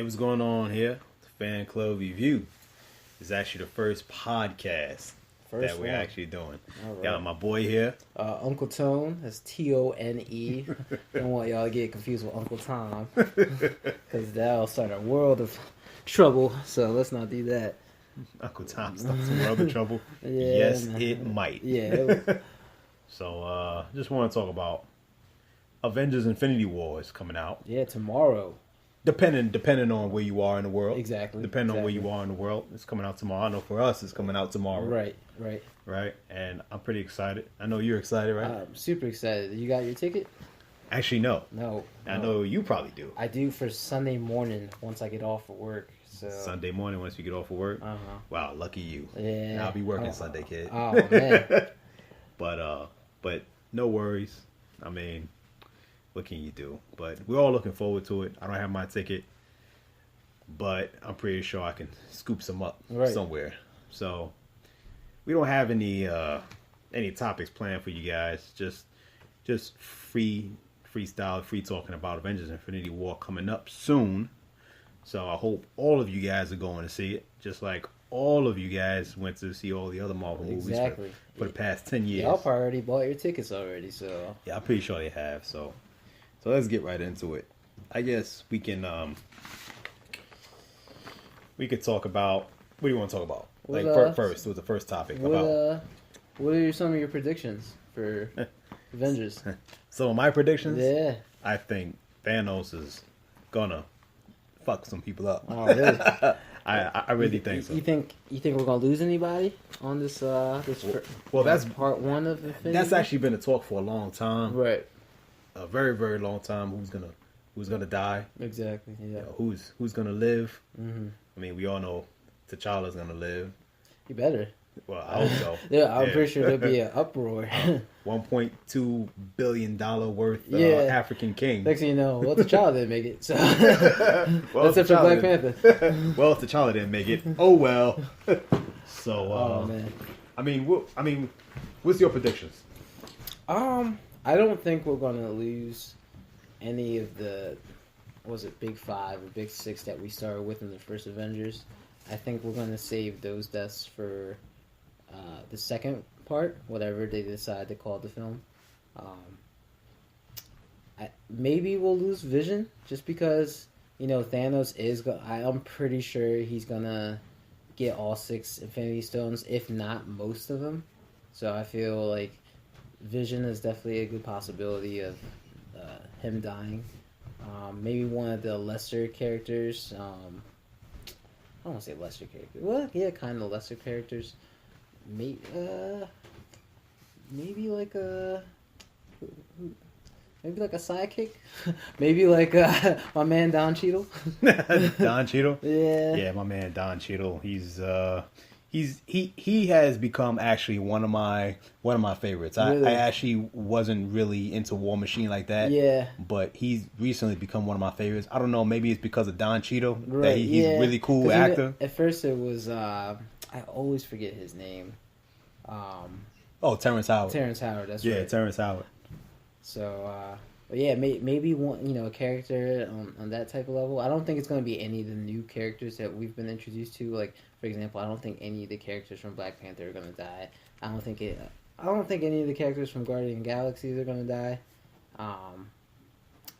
what's going on here? The Fan Club Review is actually the first podcast that we're actually doing. Right. Got my boy here. Uncle Tone. That's Tone. Don't want y'all to get confused with Uncle Tom. Because that'll start a world of trouble. So let's not do that. Uncle Tom starts a world of trouble? Yeah, yes, it might. Yeah. So, just want to talk about Avengers Infinity War is coming out. Yeah, tomorrow. Depending on where you are in the world. Exactly. Depending on where you are in the world. It's coming out tomorrow. I know for us it's coming out tomorrow. Right. And I'm pretty excited. I know you're excited, right? I'm super excited. You got your ticket? Actually, no. No. I know you probably do. I do for Sunday morning once I get off of work. So Sunday morning once you get off of work? Uh-huh. Wow, lucky you. Yeah. I'll be working Sunday, kid. Oh, man. But no worries. I mean, what can you do? But we're all looking forward to it. I don't have my ticket, but I'm pretty sure I can scoop some up somewhere. So we don't have any topics planned for you guys. Just freestyle, free talking about Avengers Infinity War coming up soon. So I hope all of you guys are going to see it, just like all of you guys went to see all the other Marvel movies for the past 10 years. Y'all probably already bought your tickets already, so... Yeah, I'm pretty sure they have, so let's get right into it. I guess we can talk about... What do you want to talk about? First, with the first topic. What are some of your predictions for Avengers? Some of my predictions? Yeah. I think Thanos is gonna fuck some people up. Oh, really? I really think so. You think we're gonna lose anybody on this? That's part one of Infinity. That's actually been a talk for a long time, right? A very, very long time. Who's gonna die? Exactly. Yeah. Who's gonna live? Mm-hmm. I mean, we all know T'Challa's gonna live. You better. Well, I hope so. Yeah, I'm pretty sure there'll be an uproar. $1.2 billion worth African king. Next thing you know, T'Challa didn't make it. So that's it for Black Panther. Well, T'Challa didn't make it. Oh well. So, man. I mean, what's your predictions? I don't think we're gonna lose any of the Big Five or Big Six that we started with in the first Avengers. I think we're gonna save those deaths for the second part, whatever they decide to call the film. Maybe we'll lose Vision just because Thanos is. I'm pretty sure he's gonna get all 6 Infinity Stones, if not most of them. So I feel like Vision is definitely a good possibility of him dying. Maybe one of the lesser characters. I don't want to say lesser characters. Well, yeah, kind of lesser characters. Maybe like a sidekick. Maybe like my man Don Cheadle. Don Cheadle. Yeah, my man Don Cheadle. He has become actually one of my favorites. Really? I actually wasn't really into War Machine like that. Yeah. But he's recently become one of my favorites. I don't know, maybe it's because of Don Cheadle that he's a really cool actor. At first it was I always forget his name. Terrence Howard. Terrence Howard, that's right. Yeah, Terrence Howard. So maybe one a character on that type of level. I don't think it's going to be any of the new characters that we've been introduced to. Like, for example, I don't think any of the characters from Black Panther are going to die. I don't think any of the characters from Guardian Galaxies are going to die.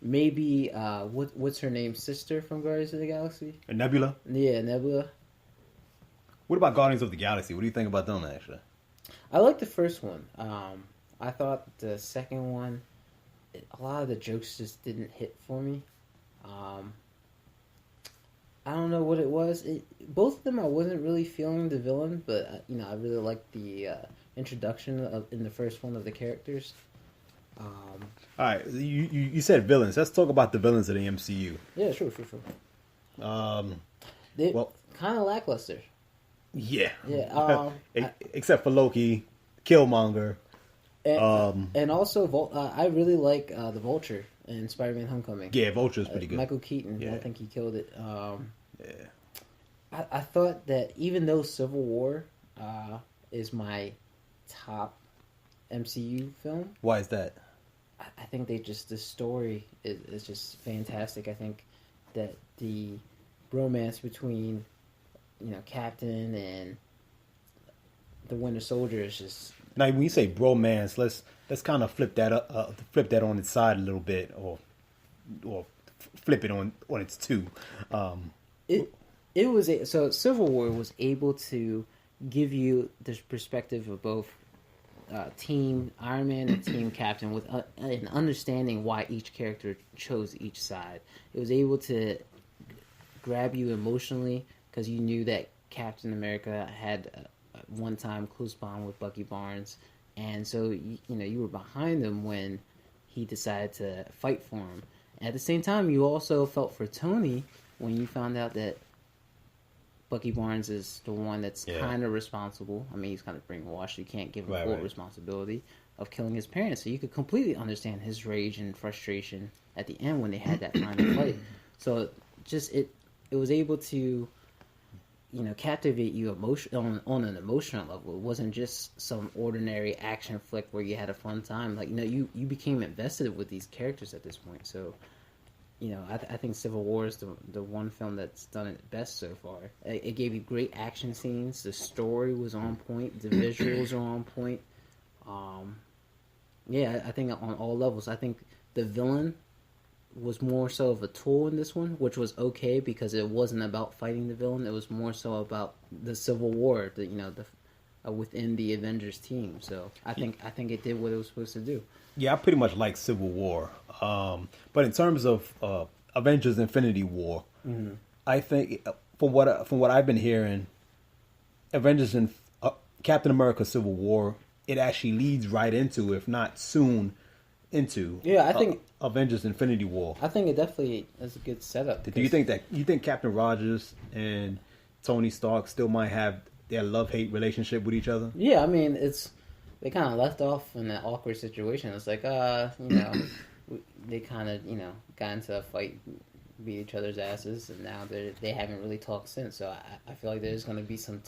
Maybe what's her name? Sister from Guardians of the Galaxy? Nebula? Yeah, Nebula. What about Guardians of the Galaxy? What do you think about them, actually? I like the first one. I thought the second one, a lot of the jokes just didn't hit for me. I don't know what it was. Both of them, I wasn't really feeling the villain, but I really liked the introduction in the first one of the characters. All right, you said villains. Let's talk about the villains of the MCU. Yeah, sure. Kind of lackluster. Yeah. Yeah. Except for Loki, Killmonger. And also, I really like the Vulture in Spider-Man: Homecoming. Yeah, Vulture's pretty good. Michael Keaton, yeah. I think he killed it. I thought that even though Civil War is my top MCU film. Why is that? I think the story is just fantastic. I think that the bromance between, Captain and the Winter Soldier is just. Now, when you say bromance, let's kind of flip that flip that on its side a little bit, or flip it on its two. It was so Civil War was able to give you this perspective of both Team Iron Man and Team Captain with an understanding why each character chose each side. It was able to grab you emotionally because you knew that Captain America had one time close bond with Bucky Barnes, and so you were behind him when he decided to fight for him. At the same time, you also felt for Tony when you found out that Bucky Barnes is the one that's kind of responsible. I mean, he's kind of brainwashed. You can't give him full responsibility of killing his parents. So you could completely understand his rage and frustration at the end when they had that final fight. So it was able to, captivate you on an emotional level. It wasn't just some ordinary action flick where you had a fun time. Like, you became invested with these characters at this point. So, I think Civil War is the one film that's done it best so far. It gave you great action scenes. The story was on point. The visuals are on point. I think on all levels. I think the villain was more so of a tool in this one, which was okay because it wasn't about fighting the villain. It was more so about the Civil War, within the Avengers team. So I think it did what it was supposed to do. Yeah, I pretty much like Civil War, but in terms of Avengers: Infinity War, I think from what I've been hearing, Avengers and Captain America: Civil War, it actually leads right into, if not soon, into I think Avengers: Infinity War. I think it definitely is a good setup. Do you think Captain Rogers and Tony Stark still might have their love-hate relationship with each other? Yeah, I mean they kind of left off in that awkward situation. It's like they kind of got into a fight, beat each other's asses, and now they haven't really talked since. So I feel like there's going to be some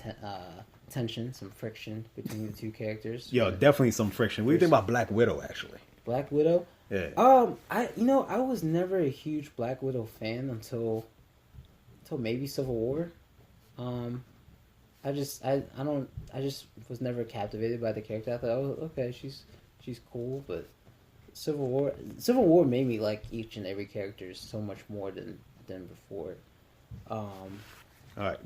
tension, some friction between the two characters. Yeah, definitely some friction. What do you think about Black Widow, actually? Black Widow? Yeah. I was never a huge Black Widow fan until maybe Civil War. I just was never captivated by the character. I thought, oh, okay, she's cool, but Civil War made me like each and every character so much more than before. All right,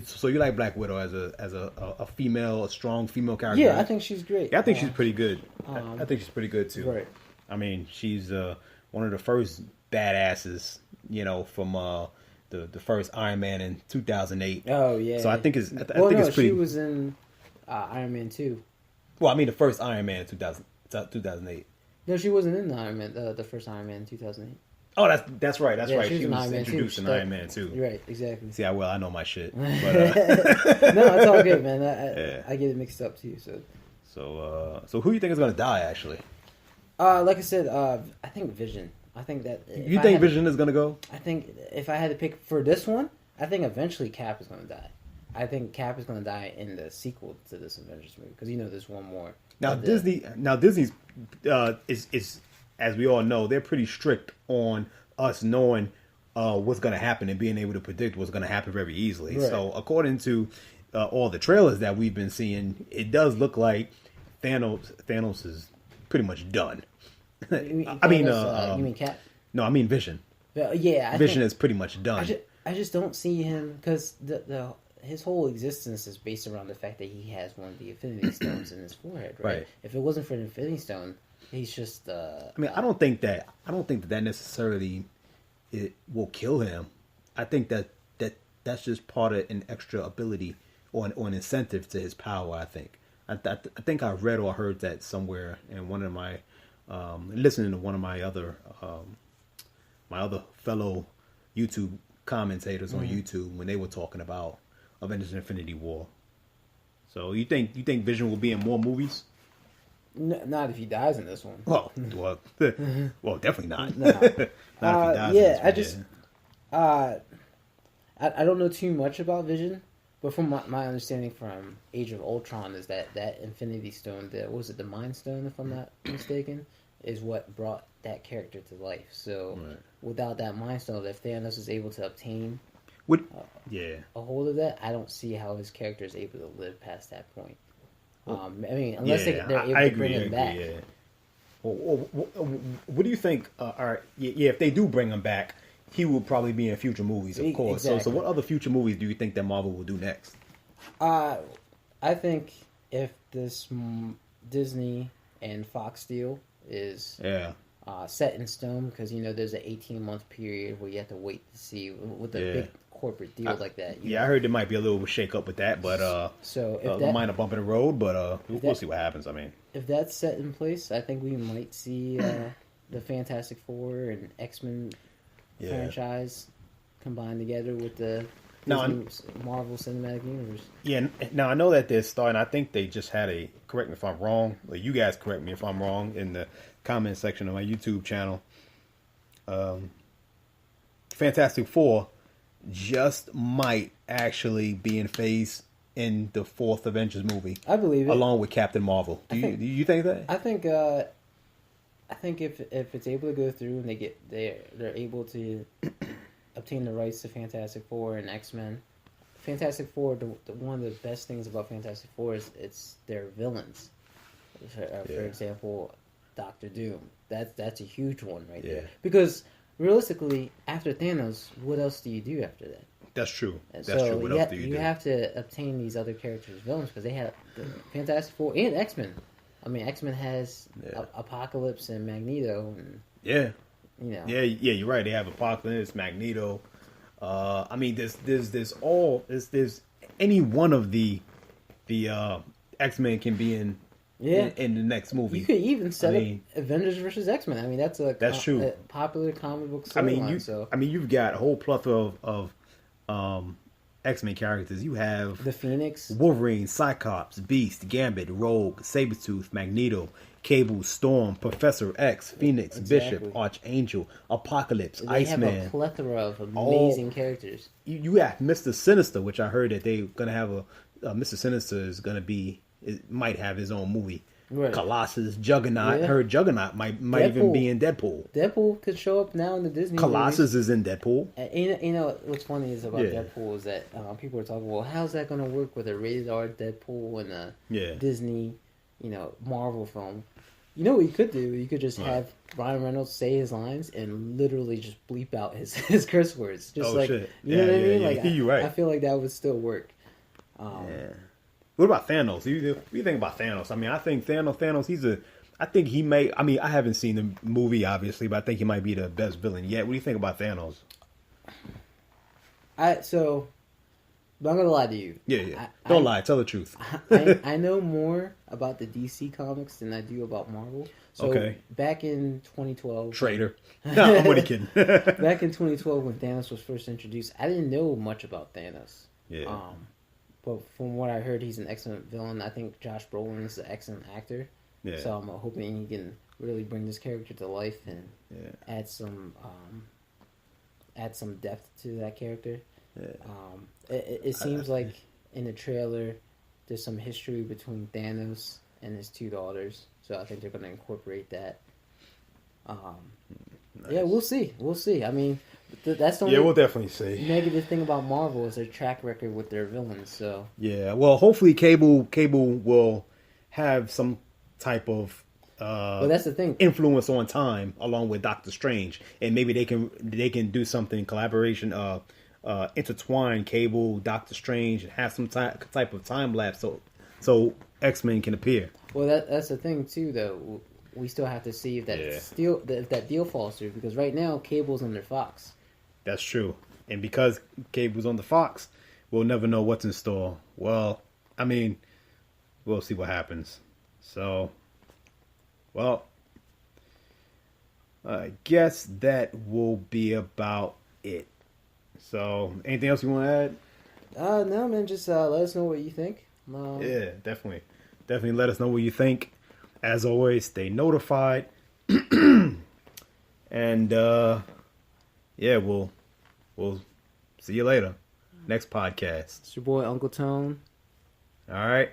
so you like Black Widow as a female, a strong female character? Yeah, I think she's great. Yeah, I think she's pretty good. I think she's pretty good too. Right. I mean, she's one of the first badasses, from the first Iron Man in 2008. Oh yeah. So I think it's pretty. She was in Iron Man 2. Well, I mean the first Iron Man in 2008. No, she wasn't in Iron Man. The first Iron Man in 2008. Oh, that's right. That's right. She was introduced in Iron Man 2. Right, exactly. See, I know my shit. But, no, it's all good, man. I get it mixed up too. So who do you think is going to die? Actually, like I said, I think Vision. I think that you think Vision is going to go. I think if I had to pick for this one, I think eventually Cap is going to die. I think Cap is going to die in the sequel to this Avengers movie because there's one more. Now Disney's is as we all know, they're pretty strict on us knowing what's going to happen and being able to predict what's going to happen very easily. Right. So according to all the trailers that we've been seeing, it does look like Thanos is pretty much done. You mean Cap? No, I mean Vision. Yeah, Vision is pretty much done. I just don't see him because his whole existence is based around the fact that he has one of the Infinity Stones in his forehead. Right? If it wasn't for the Infinity Stone, he's just. I mean, I don't think that necessarily it will kill him. I think that's just part of an extra ability or an incentive to his power. I think I read or heard that somewhere in one of my listening to one of my other fellow YouTube commentators on YouTube when they were talking about Avengers: Infinity War. So you think Vision will be in more movies? Not if he dies in this one. Well, definitely not. No. Not if he dies. Yeah, I don't know too much about Vision, but from my understanding from Age of Ultron is that Infinity Stone, the Mind Stone, if I'm not mistaken, is what brought that character to life. So without that Mind Stone, if Thanos is able to obtain What? Yeah. a hold of that, I don't see how his character is able to live past that point. I mean, unless they're able to bring him back. Yeah. What do you think? All right, yeah, if they do bring him back, he will probably be in future movies, of course. Exactly. So what other future movies do you think that Marvel will do next? I think if this Disney and Fox deal is set in stone, because there's an 18-month period where you have to wait to see with a big corporate deal like that. I heard there might be a little shake up with that, but so if a minor bump in the road, but we'll see what happens. I mean, if that's set in place, I think we might see the Fantastic Four and X-Men franchise combined together with the Marvel Cinematic Universe. Yeah, now I know that they're starting. I think they just had correct me if I'm wrong, or you guys correct me if I'm wrong in the comment section of my YouTube channel. Fantastic Four just might actually be in phase in the 4th Avengers movie. I believe it. Along with Captain Marvel. Do you think that? I think if it's able to go through and they're able to obtain the rights to Fantastic Four and X-Men. Fantastic Four, one of the best things about Fantastic Four is it's their villains. For example, Doctor Doom. That's a huge one right there. Because realistically, after Thanos, what else do you do after that? That's true. That's so true. What else do you do? You have to obtain these other characters' villains because they have the Fantastic Four and X-Men. I mean, X-Men has Apocalypse and Magneto. And, Yeah, you're right. They have Apocalypse, Magneto. I mean, there's any one of the X-Men can be in the next movie. You could even set up Avengers versus X-Men. I mean, that's true. A popular comic book storyline. I mean, you've got a whole plethora of X-Men characters. You have the Phoenix, Wolverine, Cyclops, Beast, Gambit, Rogue, Sabretooth, Magneto, Cable, Storm, Professor X, Phoenix, Bishop, Archangel, Apocalypse, Iceman. They have a plethora of amazing characters. You have Mr. Sinister, which I heard that they're gonna have Mr. Sinister is gonna be. It might have his own movie. Right. Colossus, Juggernaut. Heard Juggernaut might even be in Deadpool. Deadpool could show up now in the Disney Colossus movies. Is in Deadpool. You know what's funny is about Deadpool is that people are talking, well, how's that going to work with a rated R Deadpool and a Disney, Marvel film? You know what you could do? You could just have Ryan Reynolds say his lines and literally just bleep out his curse words. Just shit. You know what I mean? Like, you're right. I feel like that would still work. What about Thanos? What do you think about Thanos? I mean, I think Thanos, I think he may, I mean, I haven't seen the movie, obviously, but I think he might be the best villain yet. What do you think about Thanos? But I'm going to lie to you. Yeah. Don't lie. Tell the truth. I know more about the DC comics than I do about Marvel. So back in 2012... Traitor. No, I'm only kidding. Back in 2012 when Thanos was first introduced, I didn't know much about Thanos. Yeah. But from what I heard, he's an excellent villain. I think Josh Brolin is an excellent actor. Yeah. So I'm hoping he can really bring this character to life and add some depth to that character. Yeah. It seems like in the trailer there's some history between Thanos and his two daughters. So I think they're going to incorporate that. Nice. Yeah, we'll see. I mean, that's the only we'll definitely see. Negative thing about Marvel is their track record with their villains. So well, hopefully Cable will have some type of that's the thing, influence on time along with Doctor Strange, and maybe they can do something collaboration, intertwine Cable, Doctor Strange, and have some type of time lapse so X-Men can appear. Well, that's the thing too, though. We still have to see if that deal falls through, because right now Cable's under Fox. That's true, and because Cable's on the Fox, we'll never know what's in store. Well, I mean, we'll see what happens. So, well, I guess that will be about it. So, anything else you want to add? No, man. Just let us know what you think. Yeah, definitely let us know what you think. As always, stay notified. And we'll see you later. Next podcast. It's your boy Uncle Tone. All right.